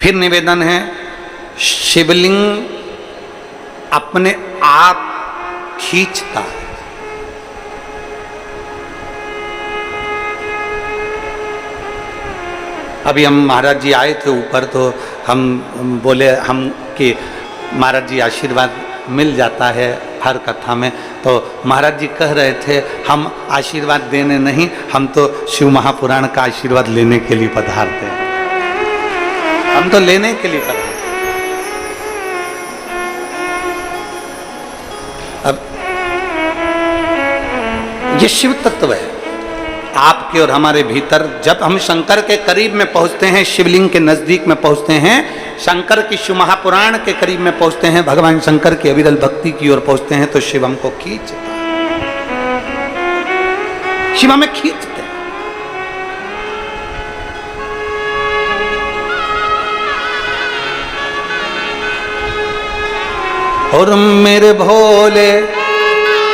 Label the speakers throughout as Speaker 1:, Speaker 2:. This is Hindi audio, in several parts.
Speaker 1: फिर निवेदन है, शिवलिंग अपने आप खींचता है। अभी हम महाराज जी आए थे ऊपर, तो हम बोले हम कि महाराज जी आशीर्वाद मिल जाता है हर कथा में, तो महाराज जी कह रहे थे हम आशीर्वाद देने नहीं, हम तो शिव महापुराण का आशीर्वाद लेने के लिए पधारते हैं, हम तो लेने के लिए पधारते हैं। अब ये शिव तत्व है आपके और हमारे भीतर। जब हम शंकर के करीब में पहुंचते हैं, शिवलिंग के नजदीक में पहुंचते हैं, शंकर की शिव महापुराण के करीब में पहुंचते हैं, भगवान शंकर की अविरल भक्ति की ओर पहुंचते हैं, तो शिव हमको खींचता है, शिव हमें खींचते हैं। और मेरे भोले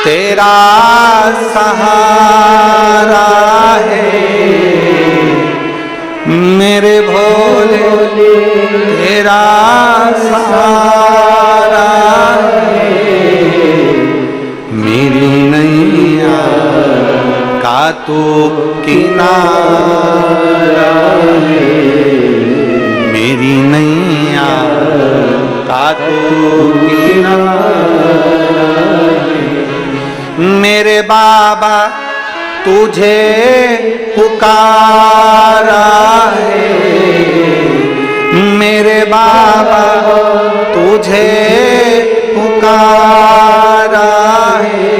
Speaker 1: तेरा सहारा है, मेरे भोले तेरा सहारा है, मेरी नैया का तू किनारा है, मेरी नैया का तू किनारा है। मेरे बाबा तुझे पुकारा है, मेरे बाबा तुझे पुकारा है,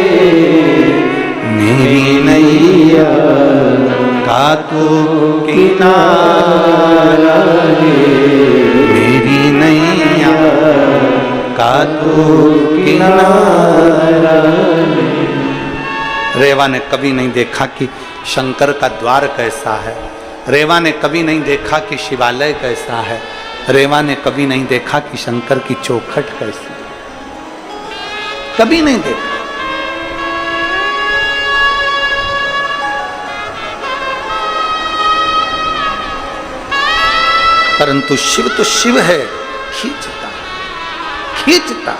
Speaker 1: मेरी नैया का तू किनारा है, मेरी नैया का तू किनारा है। रेवा ने कभी नहीं देखा कि शंकर का द्वार कैसा है, रेवा ने कभी नहीं देखा कि शिवालय कैसा है, रेवा ने कभी नहीं देखा कि शंकर की चौखट कैसी है, कभी नहीं देखा। परंतु शिव तो शिव है, खींचता खींचता।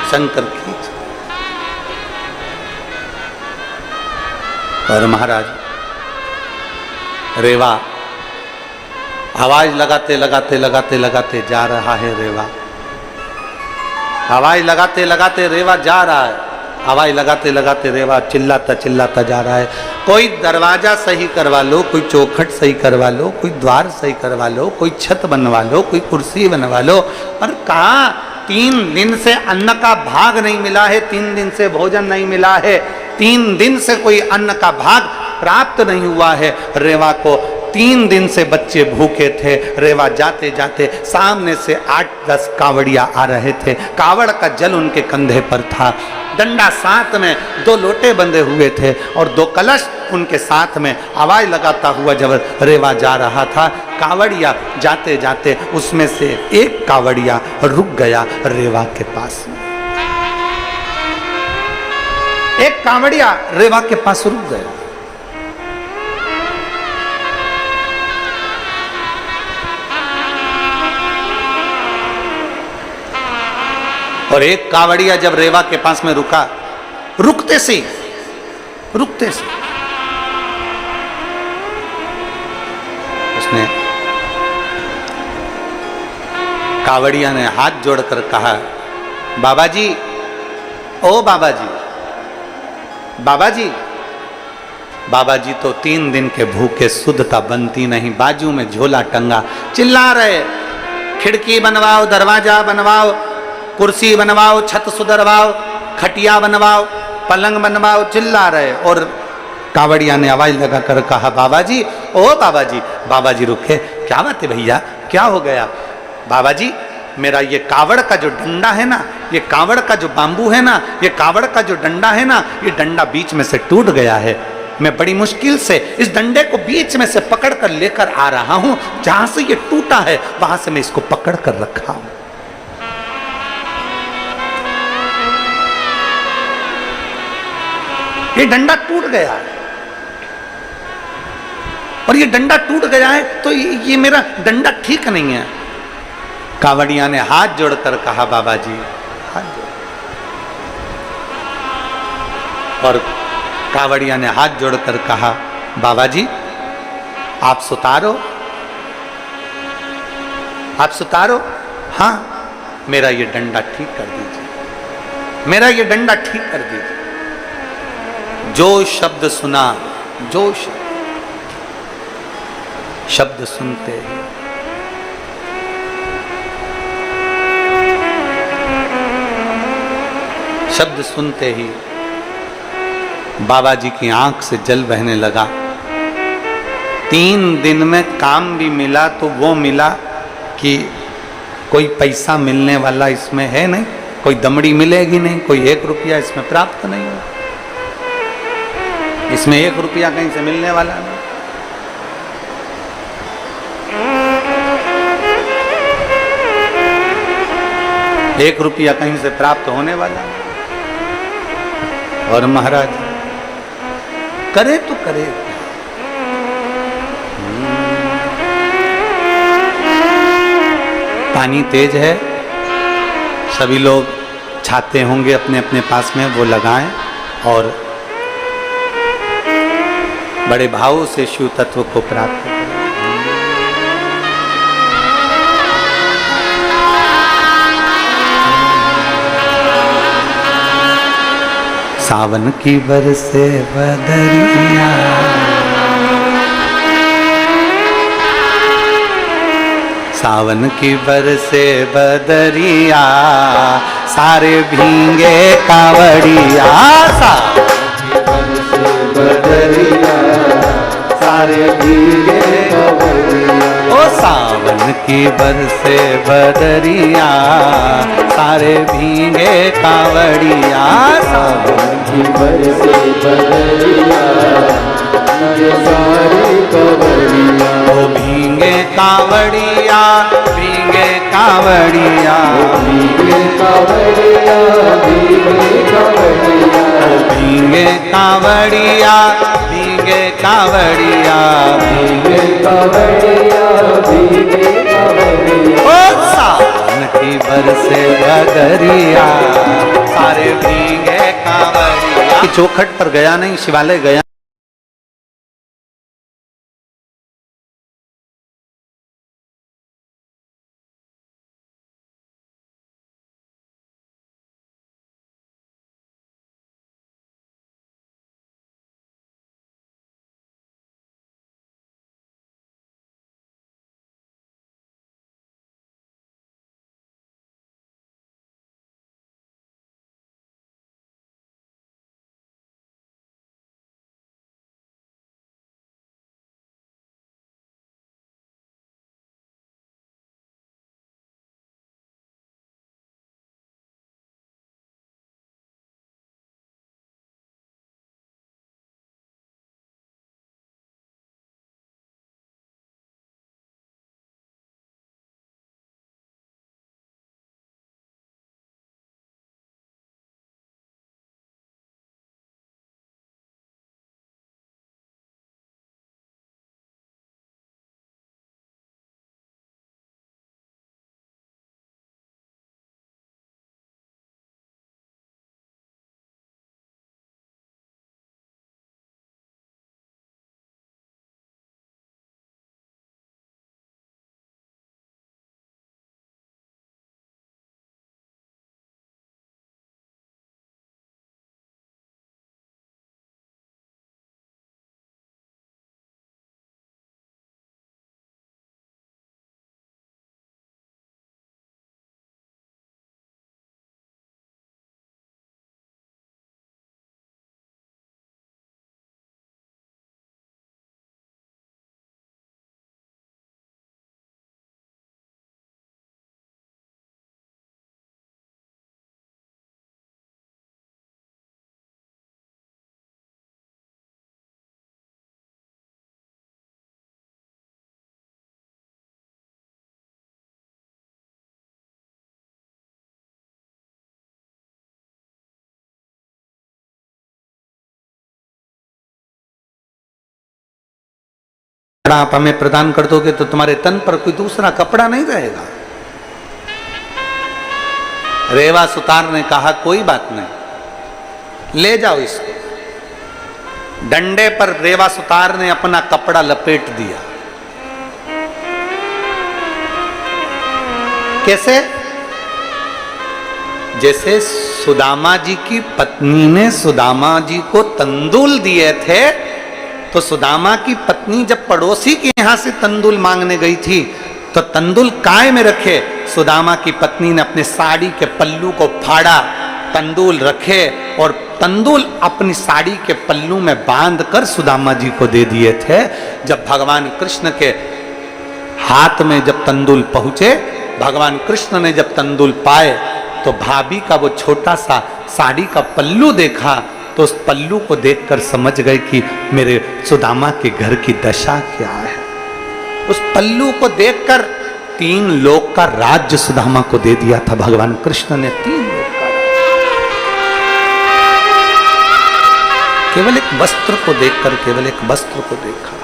Speaker 1: शंकर खींच। और महाराज रेवा आवाज लगाते लगाते लगाते लगाते जा रहा है, रेवा आवाज लगाते लगाते रेवा जा रहा है, आवाज लगाते लगाते रेवा चिल्लाता चिल्लाता जा रहा है। कोई दरवाजा सही करवा लो, कोई चौखट सही करवा लो, कोई द्वार सही करवा लो, कोई छत बनवा लो, कोई कुर्सी बनवा लो। और कहा 3 दिन से अन्न का भाग नहीं मिला है, 3 दिन से भोजन नहीं मिला है, 3 दिन से कोई अन्न का भाग प्राप्त नहीं हुआ है। रेवा को 3 दिन से बच्चे भूखे थे। रेवा जाते जाते सामने से 8-10 कावड़िया आ रहे थे, कावड़ का जल उनके कंधे पर था, डंडा साथ में, 2 लोटे बंधे हुए थे और 2 कलश उनके साथ में। आवाज लगाता हुआ जब रेवा जा रहा था, कावड़िया जाते जाते उसमें से एक कावड़िया रुक गया रेवा के पास में, एक कावड़िया रेवा के पास रुक गया। और एक कावड़िया जब रेवा के पास में रुका, रुकते से उसने, कावड़िया ने हाथ जोड़कर कहा, बाबा जी, ओ बाबा जी, बाबा जी। बाबा जी तो 3 दिन के भूखे, शुद्धता बनती नहीं, बाजू में झोला टंगा, चिल्ला रहे, खिड़की बनवाओ, दरवाजा बनवाओ, कुर्सी बनवाओ, छत सुधरवाओ, खटिया बनवाओ, पलंग बनवाओ, चिल्ला रहे। और कावड़िया ने आवाज लगाकर कहा, बाबा जी, ओ बाबा जी। बाबा जी रुके, क्या बात है भैया, क्या हो गया? बाबा जी, मेरा ये कावड़ का जो डंडा है ना, ये कावड़ का जो बांबू है ना, ये कावड़ का जो डंडा है ना, ये डंडा बीच में से टूट गया है। मैं बड़ी मुश्किल से इस डंडे को बीच में से पकड़ कर लेकर आ रहा हूं, जहां से ये टूटा है वहां से मैं इसको पकड़ कर रखा हूं। ये डंडा टूट गया है। और ये डंडा टूट गया है तो ये मेरा डंडा ठीक नहीं है। कांवड़िया ने हाथ जोड़कर कहा बाबा जी, हाथ जोड़। और कांवड़िया ने हाथ जोड़कर कहा बाबा जी आप सुतारो, आप सुतारो, हाँ मेरा ये डंडा ठीक कर दीजिए, मेरा ये डंडा ठीक कर दीजिए। जो शब्द सुना, जो शब्द सुनते ही शब्द सुनते ही बाबा जी की आंख से जल बहने लगा। 3 दिन में काम भी मिला तो वो मिला कि कोई पैसा मिलने वाला इसमें है नहीं, कोई दमड़ी मिलेगी नहीं, कोई 1 रुपया इसमें प्राप्त नहीं होगा, इसमें 1 रुपया कहीं से मिलने वाला नहीं। एक रुपया कहीं से प्राप्त होने वाला नहीं। और महाराज करे तो करे, पानी तेज है, सभी लोग छाते होंगे अपने अपने पास में, वो लगाएं और बड़े भाव से शिव तत्व को प्राप्त करें। सावन की बरसे बदरिया, सावन की बरसे बदरिया, सारे भींगे कांवड़िया, बदरिया सारे भीगे कांवड़िया, ओ सावन की बरसे बदरिया, सारे भीगे कांवड़िया, सावन की बरसे बदरिया, सारे कांवड़िया, ओ भीगे कांवड़िया, भीगे कांवड़िया, भीगे कांवड़िया, भीगे कांवड़िया, भीगे कांवड़िया, भीगे कांवड़िया, भीगे कांवड़िया, भीगे कांवड़िया, ओ सावन की बरसे बदरिया, सारे भीगे कांवड़िया। चौखट पर गया नहीं, शिवालय गया। कपड़ा आप हमें प्रदान कर दोगे तो तुम्हारे तन पर कोई दूसरा कपड़ा नहीं रहेगा। रेवा सुतार ने कहा कोई बात नहीं, ले जाओ इसको। डंडे पर रेवा सुतार ने अपना कपड़ा लपेट दिया। कैसे? जैसे सुदामा जी की पत्नी ने सुदामा जी को तंदूल दिए थे, तो सुदामा की पत्नी जब पड़ोसी के यहां से तंदूल मांगने गई थी तो तंदूल काय में रखे, सुदामा की पत्नी ने अपने साड़ी के पल्लू को फाड़ा, तंदूल रखे और तंदूल अपनी साड़ी के पल्लू में बांधकर सुदामा जी को दे दिए थे। जब भगवान कृष्ण के हाथ में जब तंदूल पहुंचे, भगवान कृष्ण ने जब तंदूल पाए तो भाभी का वो छोटा सा साड़ी का पल्लू देखा तो उस पल्लू को देखकर समझ गए कि मेरे सुदामा के घर की दशा क्या है। उस पल्लू को देखकर 3 लोक का राज्य सुदामा को दे दिया था भगवान कृष्ण ने। 3 लोक का केवल एक वस्त्र को देखकर, केवल एक वस्त्र को देखा,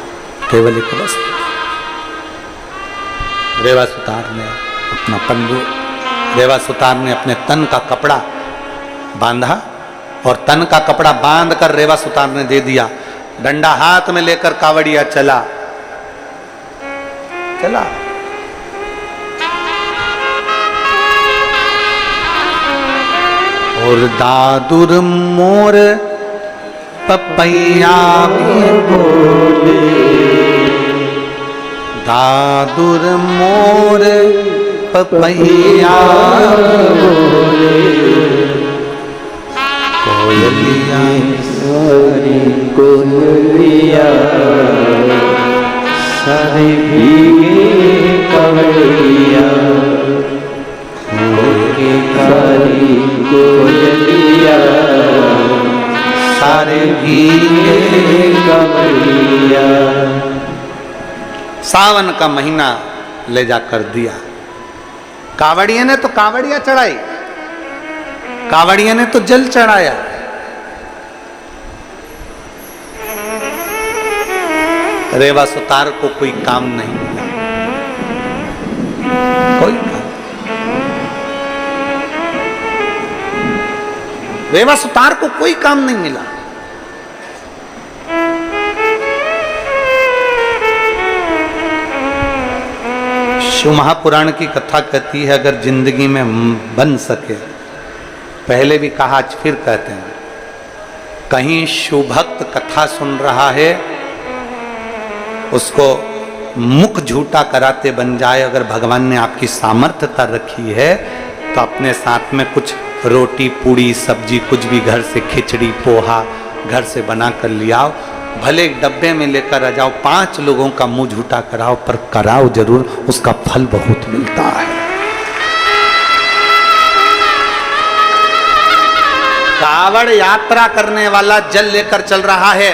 Speaker 1: केवल एक वस्त्र। रेवा सुतार ने अपना पल्लू, रेवा सुतार ने अपने तन का कपड़ा बांधा और तन का कपड़ा बांधकर रेवा सुतार ने दे दिया। डंडा हाथ में लेकर कावड़िया चला। और दादुर मोर पपैया भी बोले, दादुर मोर पपैया बोले, कोयलिया सारी कोयलिया सारे भीगे कवड़िया, होके काली कोयलिया सारे भीगे कवड़िया। सावन का महीना ले जाकर दिया। कावड़िया ने तो कावड़िया चढ़ाई, कावड़िया ने तो जल चढ़ाया। रेवा सुतार को कोई काम नहीं मिला, कोई काम। रेवा सुतार को कोई काम नहीं मिला। शिव महापुराण की कथा कहती है, अगर जिंदगी में बन सके, पहले भी कहा आज फिर कहते हैं, कहीं शिव भक्त कथा सुन रहा है, उसको मुख झूठा कराते बन जाए। अगर भगवान ने आपकी सामर्थ्यता रखी है तो अपने साथ में कुछ रोटी पूड़ी सब्जी कुछ भी घर से खिचड़ी पोहा घर से बना कर ले आओ, भले एक डब्बे में लेकर आ जाओ, 5 लोगों का मुंह झूठा कराओ, पर कराओ जरूर, उसका फल बहुत मिलता है। कावड़ यात्रा करने वाला जल लेकर चल रहा है,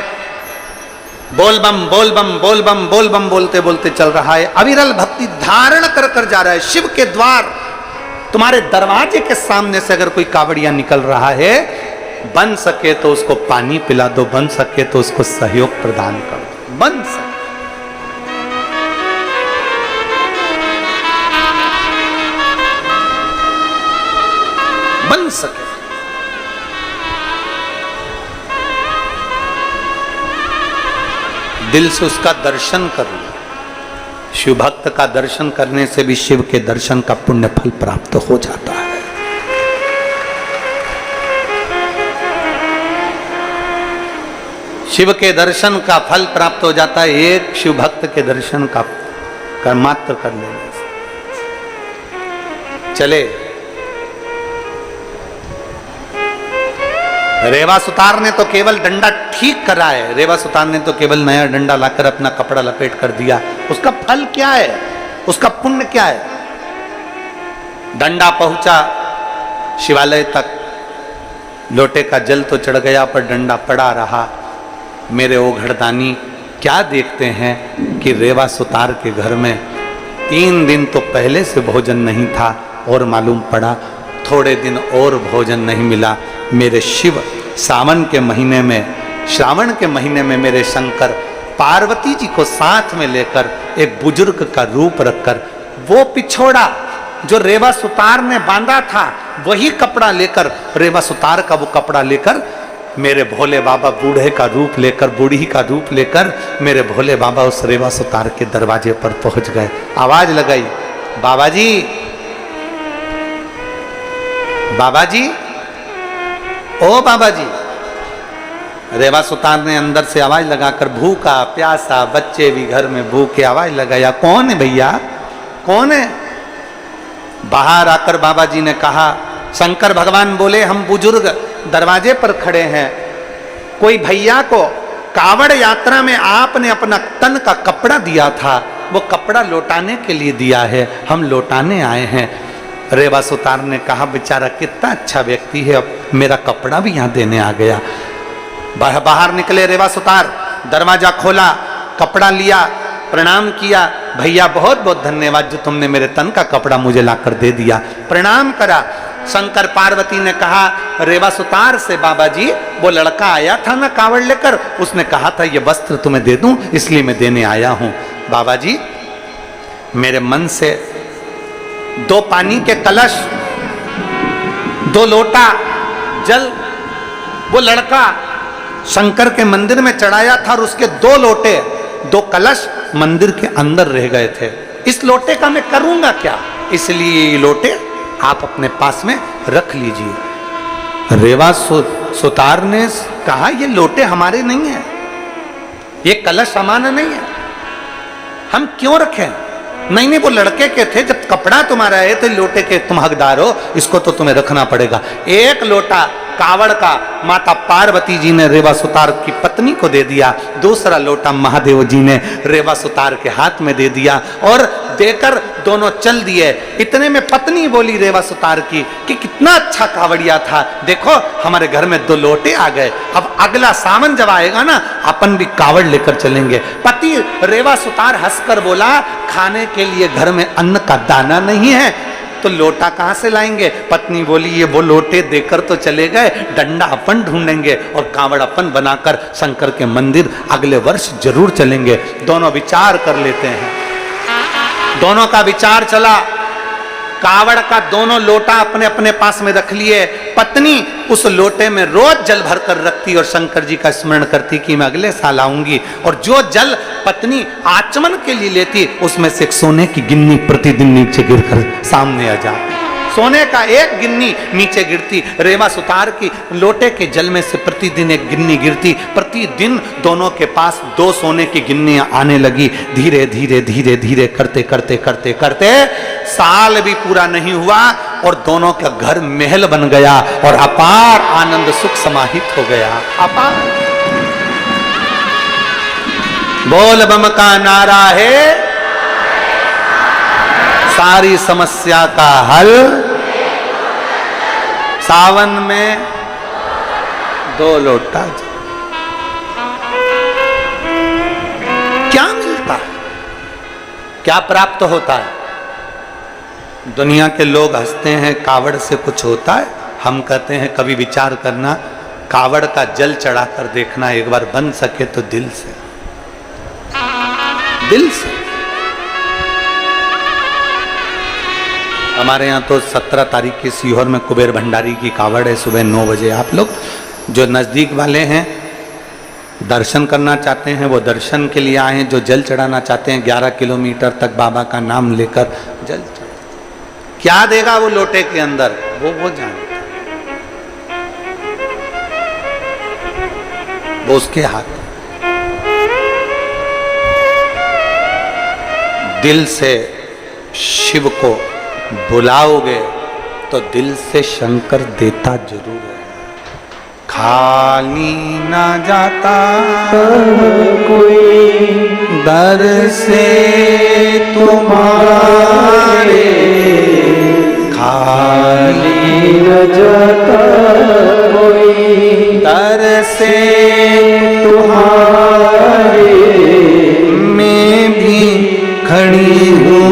Speaker 1: बोल बम बोल बम बोल बम बोल बम बोलते बोलते चल रहा है, अविरल भक्ति धारण कर कर जा रहा है। शिव के द्वार, तुम्हारे दरवाजे के सामने से अगर कोई कावड़िया निकल रहा है, बन सके तो उसको पानी पिला दो, बन सके तो उसको सहयोग प्रदान कर दो, बन सके। बन सके दिल से उसका दर्शन कर लो। शिव भक्त का दर्शन करने से भी शिव के दर्शन का पुण्य फल प्राप्त हो जाता है। शिव के दर्शन का फल प्राप्त हो जाता है एक शिव भक्त के दर्शन का मात्र कर लेने से। चले रेवा सुतार ने तो केवल डंडा ठीक करा है, रेवा सुतार ने तो केवल नया डंडा लाकर अपना कपड़ा लपेट कर दिया। उसका फल क्या है, उसका पुण्य क्या है? डंडा पहुंचा शिवालय तक, लोटे का जल तो चढ़ गया पर डंडा पड़ा रहा। मेरे ओघड़दानी क्या देखते हैं कि रेवा सुतार के घर में 3 दिन तो पहले से भोजन नहीं था और मालूम पड़ा थोड़े दिन और भोजन नहीं मिला। मेरे शिव सावन के महीने में, श्रावण के महीने में मेरे शंकर पार्वती जी को साथ में लेकर एक बुजुर्ग का रूप रखकर वो पिछोड़ा जो रेवा सुतार ने बांधा था वही कपड़ा लेकर, रेवा सुतार का वो कपड़ा लेकर मेरे भोले बाबा बूढ़े का रूप लेकर, बूढ़ी का रूप लेकर मेरे भोले बाबा उस रेवा सुतार के दरवाजे पर पहुंच गए। आवाज लगाई, बाबा जी, बाबा जी, ओ बाबा जी। रेवा सुतार ने अंदर से आवाज लगाकर, भूखा प्यासा बच्चे भी घर में भूखे, आवाज लगाया, कौन है भैया, कौन है? बाहर आकर बाबा जी ने कहा, शंकर भगवान बोले, हम बुजुर्ग दरवाजे पर खड़े हैं, कोई भैया को कावड़ यात्रा में आपने अपना तन का कपड़ा दिया था, वो कपड़ा लौटाने के लिए दिया है, हम लौटाने आए हैं। रेवा सुतार ने कहा, बेचारा कितना अच्छा व्यक्ति है, अब मेरा कपड़ा भी यहाँ देने आ गया। बाहर निकले रेवा सुतार, दरवाजा खोला, कपड़ा लिया, प्रणाम किया, भैया बहुत बहुत धन्यवाद जो तुमने मेरे तन का कपड़ा मुझे लाकर दे दिया, प्रणाम करा। शंकर पार्वती ने कहा रेवा सुतार से, बाबा जी वो लड़का आया था ना कावड़ लेकर, उसने कहा था ये वस्त्र तुम्हें दे दूं, इसलिए मैं देने आया हूं। बाबा जी मेरे मन से 2 पानी के कलश, 2 लोटा जल वो लड़का शंकर के मंदिर में चढ़ाया था और उसके 2 लोटे 2 कलश मंदिर के अंदर रह गए थे। इस लोटे का मैं करूंगा क्या, इसलिए ये लोटे आप अपने पास में रख लीजिए। रेवा सुतार ने कहा, ये लोटे हमारे नहीं है, ये कलश हमारा नहीं है, हम क्यों रखें? नहीं नहीं, वो लड़के के थे, जब कपड़ा तुम्हारा है तो लोटे के तुम हकदार हो, इसको तो तुम्हें रखना पड़ेगा। 1 लोटा कावड़ का माता पार्वती जी ने रेवा सुतार की पत्नी को दे दिया, दूसरा लोटा महादेव जी ने रेवा सुतार के हाथ में दे दिया और देकर दोनों चल दिए। इतने में पत्नी बोली रेवा सुतार की कि कितना अच्छा कावड़िया था, देखो हमारे घर में 2 लोटे आ गए, अब अगला सावन जब आएगा ना अपन भी कावड़ लेकर चलेंगे। पति रेवा सुतार हंसकर बोला, खाने के लिए घर में अन्न का दाना नहीं है तो लोटा कहां से लाएंगे? पत्नी बोली, ये वो लोटे देकर तो चले गए, डंडा अपन ढूंढेंगे और कावड़ अपन बनाकर शंकर के मंदिर अगले वर्ष जरूर चलेंगे। दोनों विचार कर लेते हैं, दोनों का विचार चला, कावड़ का दोनों लोटा अपने अपने पास में रख लिए। पत्नी उस लोटे में रोज जल भर कर रखती और शंकर जी का स्मरण करती कि मैं अगले साल आऊंगी, और जो जल पत्नी आचमन के लिए लेती उसमें से एक सोने की गिन्नी प्रतिदिन नीचे गिरकर सामने आ जाती, सोने का 1 गिन्नी नीचे गिरती। रेवा सुतार की लोटे के जल में से प्रतिदिन 1 गिन्नी गिरती, प्रतिदिन दोनों के पास 2 सोने की गिन्नियां आने लगी। धीरे धीरे धीरे धीरे करते करते करते करते साल भी पूरा नहीं हुआ और दोनों का घर महल बन गया और अपार आनंद सुख समाहित हो गया। अपार बोल बम का नारा है, सारी समस्या का हल, सावन में 2 लोटा। क्या मिलता है, क्या प्राप्त होता है? दुनिया के लोग हंसते हैं कावड़ से कुछ होता है, हम कहते हैं कभी विचार करना, कावड़ का जल चढ़ाकर देखना, एक बार बन सके तो दिल से, दिल से। हमारे यहाँ तो 17 तारीख की सीहोर में कुबेर भंडारी की कावड़ है, सुबह 9 बजे। आप लोग जो नज़दीक वाले हैं दर्शन करना चाहते हैं वो दर्शन के लिए आए हैं, जो जल चढ़ाना चाहते हैं 11 किलोमीटर तक बाबा का नाम लेकर जल चढ़ा। क्या देगा वो लोटे के अंदर वो जानता, वो उसके हाथ। दिल से शिव को बुलाओगे तो दिल से शंकर देता जरूर है। खाली ना जाता कोई दर से तुम्हारे, खाली न जाता कोई दर से तुम्हारे, मैं भी खड़ी हूँ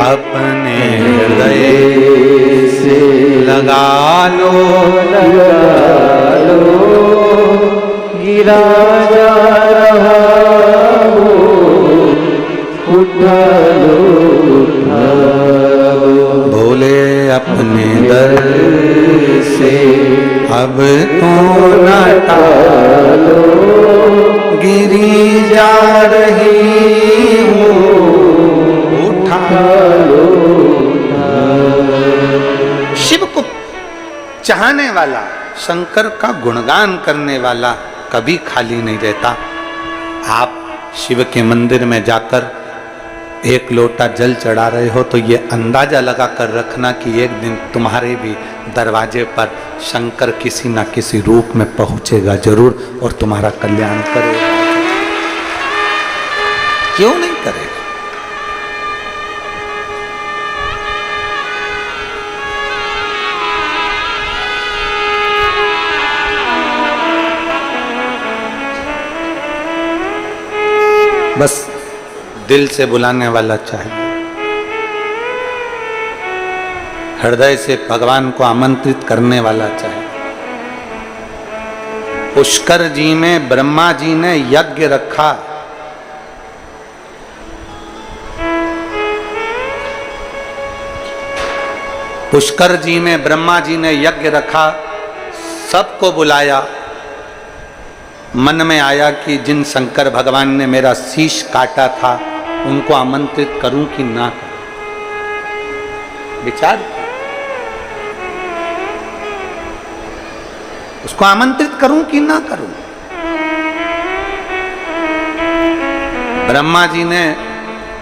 Speaker 1: अपने हृदय से लगा लो, लगा
Speaker 2: राजा रहा हो, उठालो उठालो।
Speaker 1: भोले अपने दर से अब तो न टालो, गिरी जा रही हूँ, उठालो। शिव को चाहने वाला, शंकर का गुणगान करने वाला कभी खाली नहीं रहता। आप शिव के मंदिर में जाकर एक लोटा जल चढ़ा रहे हो तो ये अंदाजा लगा कर रखना कि एक दिन तुम्हारे भी दरवाजे पर शंकर किसी ना किसी रूप में पहुंचेगा जरूर और तुम्हारा कल्याण करेगा। क्यों नहीं करेगा? बस दिल से बुलाने वाला चाहिए, हृदय से भगवान को आमंत्रित करने वाला चाहिए। पुष्कर जी में ब्रह्मा जी ने यज्ञ रखा, पुष्कर जी में ब्रह्मा जी ने यज्ञ रखा, सबको बुलाया। मन में आया कि जिन शंकर भगवान ने मेरा शीश काटा था उनको आमंत्रित करूं कि ना करूं। विचार, उसको आमंत्रित करूं कि ना करूं। ब्रह्मा जी ने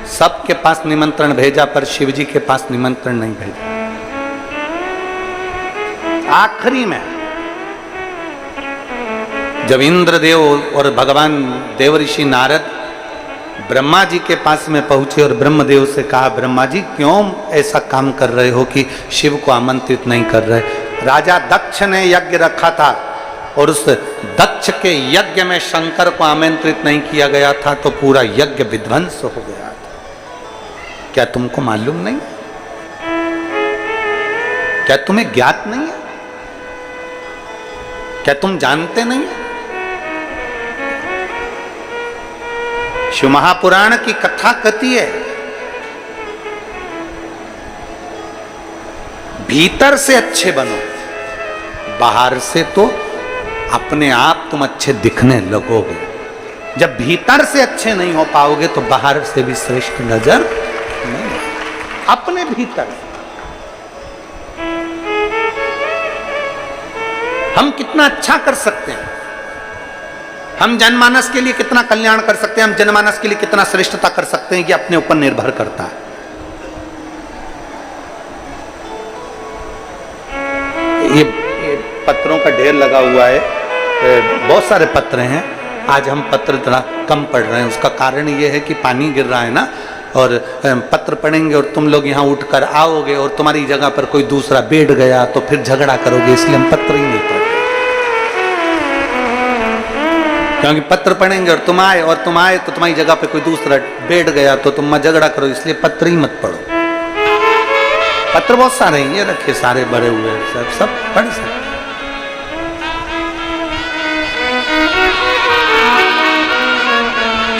Speaker 1: सबके पास निमंत्रण भेजा पर शिव जी के पास निमंत्रण नहीं भेजा। आखिरी में जब इंद्रदेव और भगवान देवऋषि नारद ब्रह्मा जी के पास में पहुंचे और ब्रह्मदेव से कहा, ब्रह्मा जी क्यों ऐसा काम कर रहे हो कि शिव को आमंत्रित नहीं कर रहे? राजा दक्ष ने यज्ञ रखा था और उस दक्ष के यज्ञ में शंकर को आमंत्रित नहीं किया गया था तो पूरा यज्ञ विध्वंस हो गया था। क्या तुमको मालूम नहीं? क्या तुम्हें ज्ञात नहीं है? क्या तुम जानते नहीं? शिव महापुराण की कथा कहती है, भीतर से अच्छे बनो, बाहर से तो अपने आप तुम अच्छे दिखने लगोगे। जब भीतर से अच्छे नहीं हो पाओगे तो बाहर से भी श्रेष्ठ नजर नहीं। अपने भीतर हम कितना अच्छा कर सकते हैं, हम जनमानस के लिए कितना कल्याण कर सकते हैं, हम जनमानस के लिए कितना श्रेष्ठता कर सकते हैं, ये अपने ऊपर निर्भर करता है। ये पत्रों का ढेर लगा हुआ है, बहुत सारे पत्र हैं। आज हम पत्र थोड़ा कम पढ़ रहे हैं, उसका कारण ये है कि पानी गिर रहा है ना, और पत्र पढ़ेंगे और तुम लोग यहाँ उठकर आओगे और तुम्हारी जगह पर कोई दूसरा बैठ गया तो फिर झगड़ा करोगे, इसलिए हम पत्र ही नहीं पढ़ते। क्योंकि पत्र पढ़ेंगे और तुम आए तो तुम्हारी जगह पे कोई दूसरा बैठ गया तो तुम झगड़ा करो, इसलिए पत्र ही मत पढ़ो। पत्र बहुत सारे हैं, ये रखे सारे भरे हुए सब पढ़ सकते।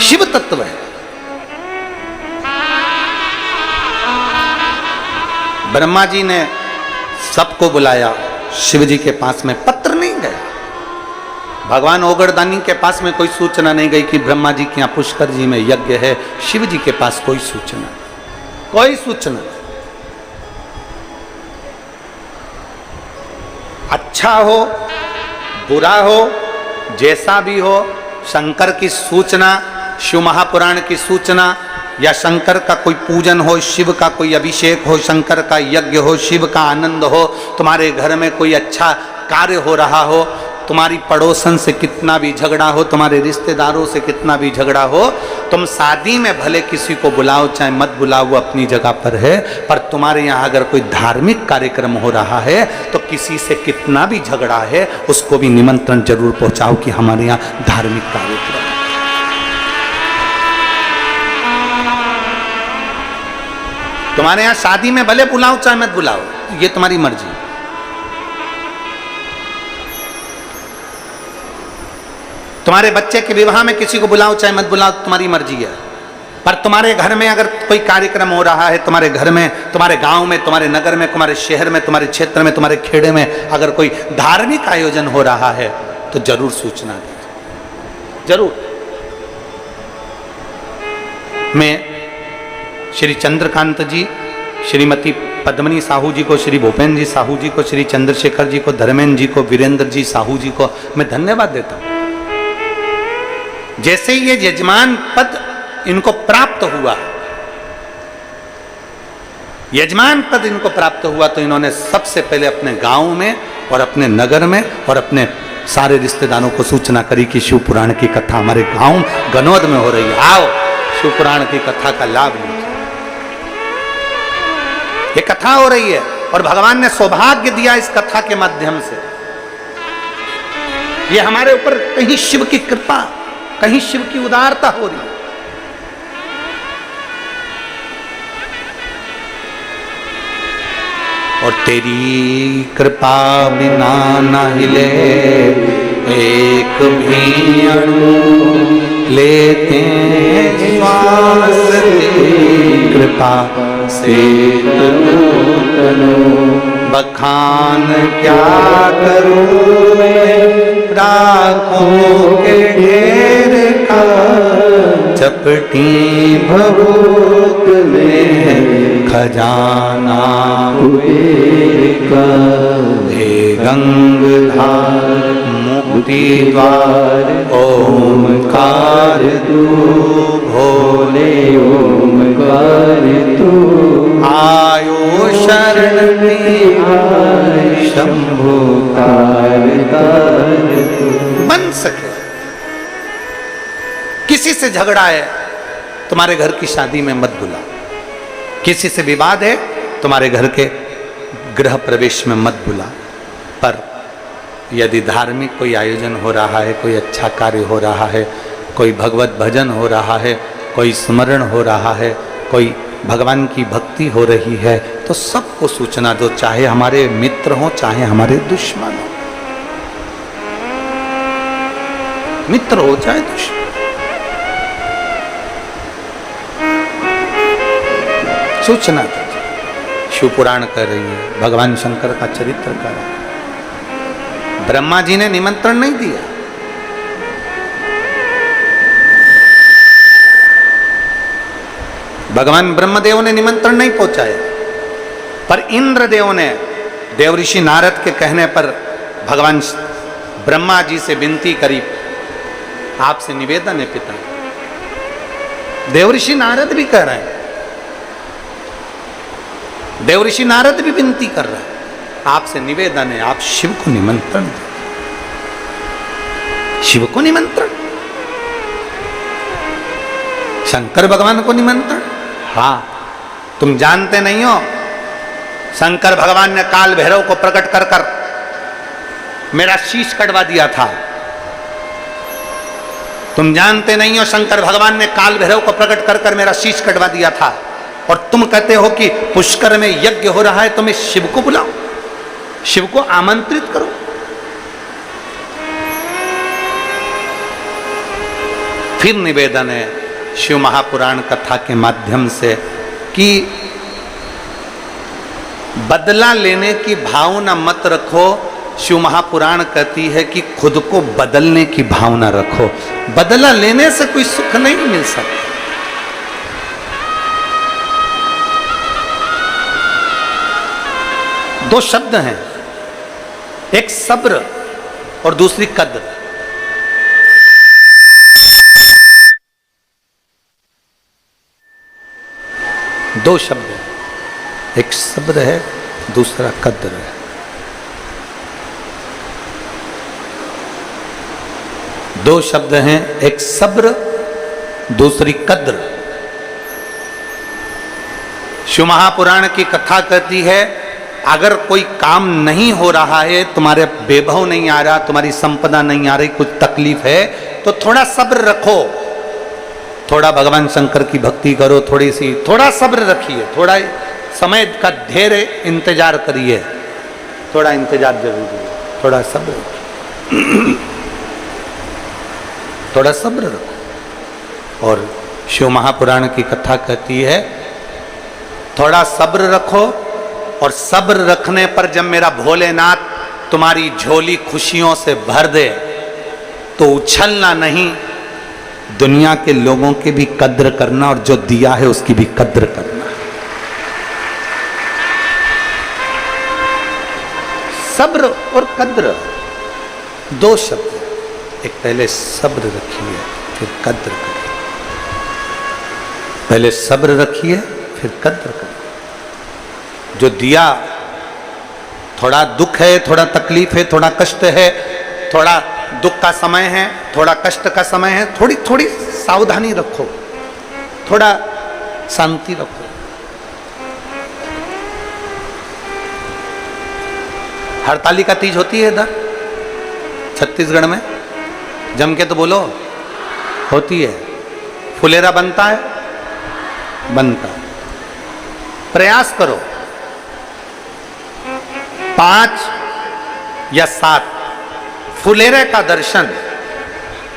Speaker 1: शिव तत्व है। ब्रह्मा जी ने सबको बुलाया, शिव जी के पास में पत्र नहीं गया। भगवान ओगरदानी के पास में कोई सूचना नहीं गई कि ब्रह्मा जी के यहाँ पुष्कर जी में यज्ञ है। शिव जी के पास कोई सूचना, कोई सूचना। अच्छा हो बुरा हो जैसा भी हो, शंकर की सूचना, शिव महापुराण की सूचना, या शंकर का कोई पूजन हो, शिव का कोई अभिषेक हो, शंकर का यज्ञ हो, शिव का आनंद हो, तुम्हारे घर में कोई अच्छा कार्य हो रहा हो, तुम्हारी पड़ोसन से कितना भी झगड़ा हो, तुम्हारे रिश्तेदारों से कितना भी झगड़ा हो, तुम शादी में भले किसी को बुलाओ चाहे मत बुलाओ, वो अपनी जगह पर है, पर तुम्हारे यहाँ अगर कोई धार्मिक कार्यक्रम हो रहा है तो किसी से कितना भी झगड़ा है उसको भी निमंत्रण जरूर पहुंचाओ कि हमारे यहाँ धार्मिक कार्यक्रम है। तुम्हारे यहाँ शादी में भले बुलाओ चाहे मत बुलाओ, ये तुम्हारी मर्जी। तुम्हारे बच्चे के विवाह में किसी को बुलाओ चाहे मत बुलाओ, तुम्हारी मर्जी है। पर तुम्हारे घर में अगर कोई कार्यक्रम हो रहा है, तुम्हारे घर में, तुम्हारे गांव में, तुम्हारे नगर में, तुम्हारे शहर में, तुम्हारे क्षेत्र में, तुम्हारे खेड़े में अगर कोई धार्मिक आयोजन हो रहा है तो जरूर सूचना दीजिए, जरूर। मैं श्री चंद्रकांत जी, श्रीमती पद्मनी साहू जी को, श्री भूपेन्द्र जी साहू जी को, श्री चंद्रशेखर जी को, धर्मेंद्र जी को, वीरेंद्र जी साहू जी को मैं धन्यवाद देता हूं। जैसे ये यजमान पद इनको प्राप्त हुआ, यजमान पद इनको प्राप्त हुआ, तो इन्होंने सबसे पहले अपने गांव में और अपने नगर में और अपने सारे रिश्तेदारों को सूचना करी कि शिव पुराण की कथा हमारे गांव गनौद में हो रही है, आओ शिव पुराण की कथा का लाभ लीजिए। ये कथा हो रही है और भगवान ने सौभाग्य दिया इस कथा के माध्यम से। ये हमारे ऊपर कहीं शिव की कृपा, कहीं शिव की उदारता हो रही है। और तेरी कृपा बिना न हिले एक भी अणु, लेते श्वास तेरी कृपा से बखान क्या करूं मैं राखों के ढेर का, चपटी भभूत में खजाना हुए का, हे गंगाधार मुक्ति द्वार ओमकार तू, भोले ओमकार तू, आयो शरण में शंभु कारतार तू। बन सके किसी से झगड़ा है तुम्हारे घर की शादी में मत बुला, किसी से विवाद है तुम्हारे घर के गृह प्रवेश में मत बुला। पर यदि धार्मिक कोई आयोजन हो रहा है, कोई अच्छा कार्य हो रहा है, कोई भगवत भजन हो रहा है, कोई स्मरण हो रहा है, कोई भगवान की भक्ति हो रही है, तो सबको सूचना दो, चाहे हमारे मित्र हो चाहे हमारे दुश्मन हो, मित्र हो चाहे दुश्मन। सूचना दीजिए। शिव पुराण कर रही है, भगवान शंकर का चरित्र कर रहा है। ब्रह्मा जी ने निमंत्रण नहीं दिया, भगवान ब्रह्मदेव ने निमंत्रण नहीं पहुंचाया, पर इंद्रदेव ने देवऋषि नारद के कहने पर भगवान ब्रह्मा जी से विनती करी, आपसे निवेदन है पिता। देवऋषि नारद भी कह रहे हैं, देवऋषि नारद भी विनती कर रहे हैं, आपसे निवेदन है आप शिव को निमंत्रण दें, शिव को निमंत्रण, शंकर भगवान को निमंत्रण। हाँ, तुम जानते नहीं हो, शंकर भगवान ने काल भैरव को प्रकट कर कर मेरा शीश कटवा दिया था। तुम जानते नहीं हो, शंकर भगवान ने काल भैरव को प्रकट कर कर मेरा शीश कटवा दिया था, और तुम कहते हो कि पुष्कर में यज्ञ हो रहा है तो मैं शिव को बुलाऊं, शिव को आमंत्रित करो। फिर निवेदन है शिव महापुराण कथा के माध्यम से कि बदला लेने की भावना मत रखो। शिव महापुराण कहती है कि खुद को बदलने की भावना रखो। बदला लेने से कोई सुख नहीं मिल सकता। दो शब्द हैं, एक सब्र और दूसरी कद्र। दो शब्द हैं, एक सब्र है, दूसरा कद्र है। दो शब्द हैं, एक सब्र, दूसरी कद्र। शिव महापुराण की कथा कहती है, अगर कोई काम नहीं हो रहा है, तुम्हारे वैभव नहीं आ रहा, तुम्हारी संपदा नहीं आ रही, कुछ तकलीफ है, तो थोड़ा सब्र रखो, थोड़ा भगवान शंकर की भक्ति करो, थोड़ा सब्र रखिए, थोड़ा समय का धैर्य इंतजार करिए, थोड़ा इंतजार जरूरी है, थोड़ा सब्र। थोड़ा सब्र रखो। और शिव महापुराण की कथा कहती है थोड़ा सब्र रखो, और सब्र रखने पर जब मेरा भोलेनाथ तुम्हारी झोली खुशियों से भर दे तो उछलना नहीं, दुनिया के लोगों की भी कद्र करना और जो दिया है उसकी भी कद्र करना। सब्र और कद्र दो शब्द। एक पहले सब्र रखिए फिर कद्र करिए, पहले सब्र रखिए फिर कद्र करिए। जो दिया, थोड़ा दुख है, थोड़ा तकलीफ है, थोड़ा कष्ट है, थोड़ा दुख का समय है, थोड़ा कष्ट का समय है, थोड़ी थोड़ी सावधानी रखो, थोड़ा शांति रखो। हरतालिका तीज होती है इधर छत्तीसगढ़ में, जम के तो बोलो, होती है। फुलेरा बनता है, बनता है। प्रयास करो 5 या 7 फुलेरे का दर्शन।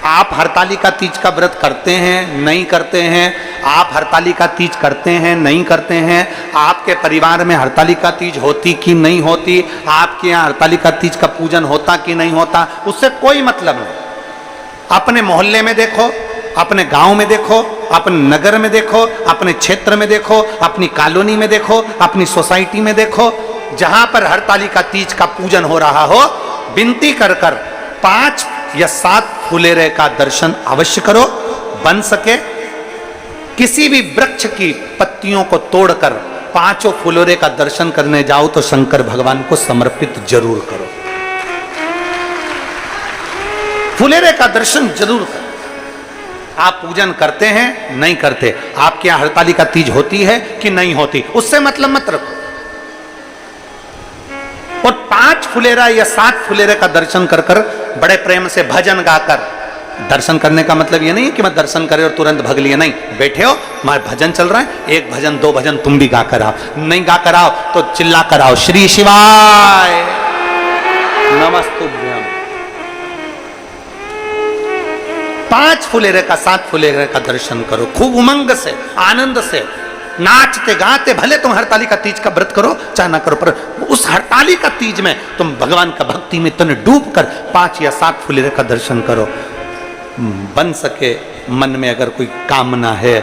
Speaker 1: आप हरतालिका तीज का व्रत करते हैं, नहीं करते हैं, आप हरतालिका तीज करते हैं, नहीं करते हैं, आपके परिवार में हरतालिका तीज होती कि नहीं होती, आपके यहाँ हरतालिका तीज का पूजन होता कि नहीं होता, उससे कोई मतलब नहीं। अपने मोहल्ले में देखो, अपने गांव में देखो, अपने नगर में देखो, अपने क्षेत्र में देखो, अपनी कॉलोनी में देखो, अपनी सोसाइटी में देखो, जहां पर हरतालिका तीज का पूजन हो रहा हो, विनती कर कर 5 या 7 फुलेरे का दर्शन अवश्य करो। बन सके किसी भी वृक्ष की पत्तियों को तोड़कर 5 फुलेरे का दर्शन करने जाओ तो शंकर भगवान को समर्पित जरूर करो। फुलेरे का दर्शन जरूर करो। आप पूजन करते हैं, नहीं करते, आपके यहां हरतालिका तीज होती है कि नहीं होती, उससे मतलब मत रखो। और 5 फुलेरा या 7 फुलेरे का दर्शन कर कर बड़े प्रेम से भजन गाकर, दर्शन करने का मतलब ये नहीं है कि मैं दर्शन करे और तुरंत भग लिए, नहीं, बैठे हो, मैं भजन चल रहा है, 1 भजन 2 भजन तुम भी गा कर आओ, नहीं गा कर आओ तो चिल्ला कर आओ, श्री शिवाय नमस्तुभ्यम। 5 फुलेरे का 7 फुलेरे का दर्शन करो, खूब उमंग से, आनंद से, नाचते गाते। भले तुम हरतालिका तीज का व्रत करो चाहे ना करो, पर उस हरतालिका तीज में तुम भगवान का भक्ति में तन डूब कर 5 या 7 फुलेरे का दर्शन करो। बन सके मन में अगर कोई कामना है,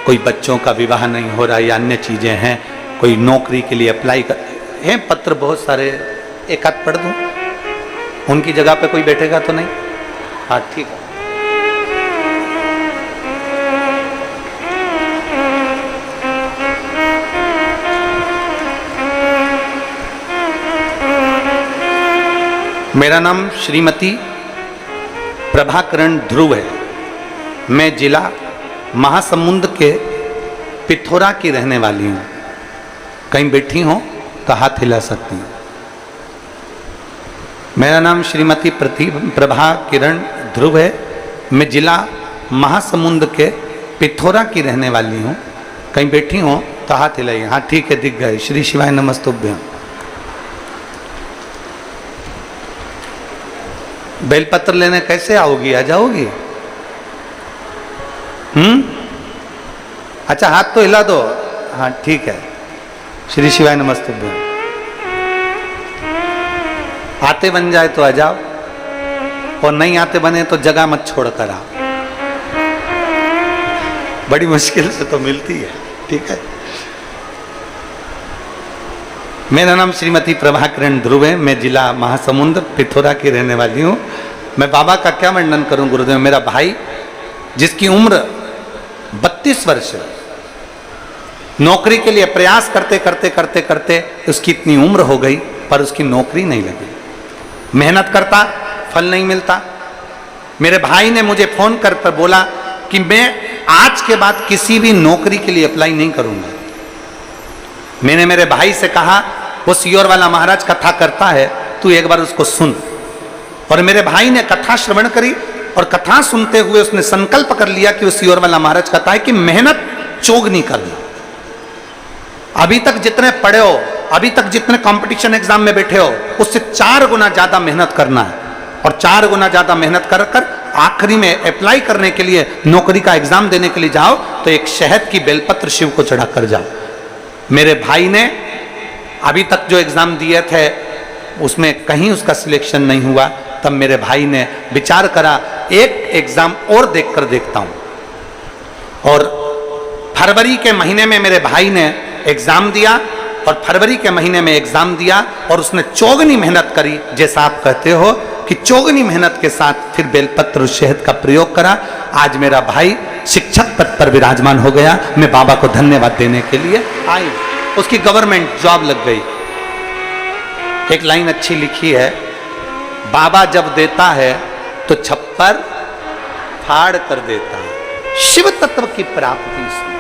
Speaker 1: कोई बच्चों का विवाह नहीं हो रहा या अन्य चीजें हैं, कोई नौकरी के लिए अप्लाई कर हैं, पत्र बहुत सारे, एक आध पढ़ दूं, उनकी जगह पे कोई बैठेगा तो नहीं? हाँ ठीक है। मेरा नाम श्रीमती प्रभाकरण ध्रुव है। मैं जिला महासमुंद के पिथौरा की रहने वाली हूँ। कहीं बैठी हो तो हाथ हिला सकती हूँ। मेरा नाम श्रीमती प्रभाकरण ध्रुव है। मैं जिला महासमुंद के पिथौरा की रहने वाली हूँ। कहीं बैठी हो तो हाथ हिलाइए। हाँ ठीक है, दिख गए। श्री शिवाय नमस्तुभ्यम। बेलपत्र लेने कैसे आओगी? आ जाओगी? अच्छा हाथ तो हिला दो। हाँ ठीक है। श्री शिवाय नमस्तुभ्यम। आते बन जाए तो आ जाओ, और नहीं आते बने तो जगह मत छोड़ कर आओ। बड़ी मुश्किल से तो मिलती है। ठीक है। मेरा नाम श्रीमती प्रभाकरण ध्रुव है। मैं जिला महासमुंद पिथौरा की रहने वाली हूँ। मैं बाबा का क्या वर्णन करूँ गुरुदेव। मेरा भाई जिसकी उम्र 32 वर्ष है, नौकरी के लिए प्रयास करते करते करते करते उसकी इतनी उम्र हो गई पर उसकी नौकरी नहीं लगी। मेहनत करता, फल नहीं मिलता। मेरे भाई ने मुझे फोन कर बोला कि मैं आज के बाद किसी भी नौकरी के लिए अप्लाई नहीं करूंगा। मैंने मेरे भाई से कहा, वो सियोर वाला महाराज कथा करता है, तू एक बार उसको सुन। और मेरे भाई ने कथा श्रवण करी, और कथा सुनते हुए उसने संकल्प कर लिया कि वो सियोर वाला महाराज कहता है कि मेहनत चोग नहीं करना। अभी तक जितने पढ़े हो, अभी तक जितने कंपटीशन एग्जाम में बैठे हो, उससे 4 गुना ज्यादा मेहनत करना है। और 4 गुना ज्यादा मेहनत कर कर आखिरी में अप्लाई करने के लिए, नौकरी का एग्जाम देने के लिए जाओ तो एक शहद की बेलपत्र शिव को चढ़ा कर जाओ। मेरे भाई ने अभी तक जो एग्जाम दिए थे उसमें कहीं उसका सिलेक्शन नहीं हुआ। तब मेरे भाई ने विचार करा एक एग्जाम और देकर देखता हूं। और फरवरी के महीने में मेरे भाई ने एग्जाम दिया और फरवरी के महीने में एग्जाम दिया और उसने चौगनी मेहनत करी, जैसा आप कहते हो कि चौगनी मेहनत के साथ फिर बेलपत्र शहद का प्रयोग करा। आज मेरा भाई शिक्षक पद पर विराजमान हो गया। मैं बाबा को धन्यवाद देने के लिए आई। उसकी गवर्नमेंट जॉब लग गई। एक लाइन अच्छी लिखी है, बाबा जब देता है तो छप्पर फाड़ कर देता है। शिव तत्व की प्राप्ति से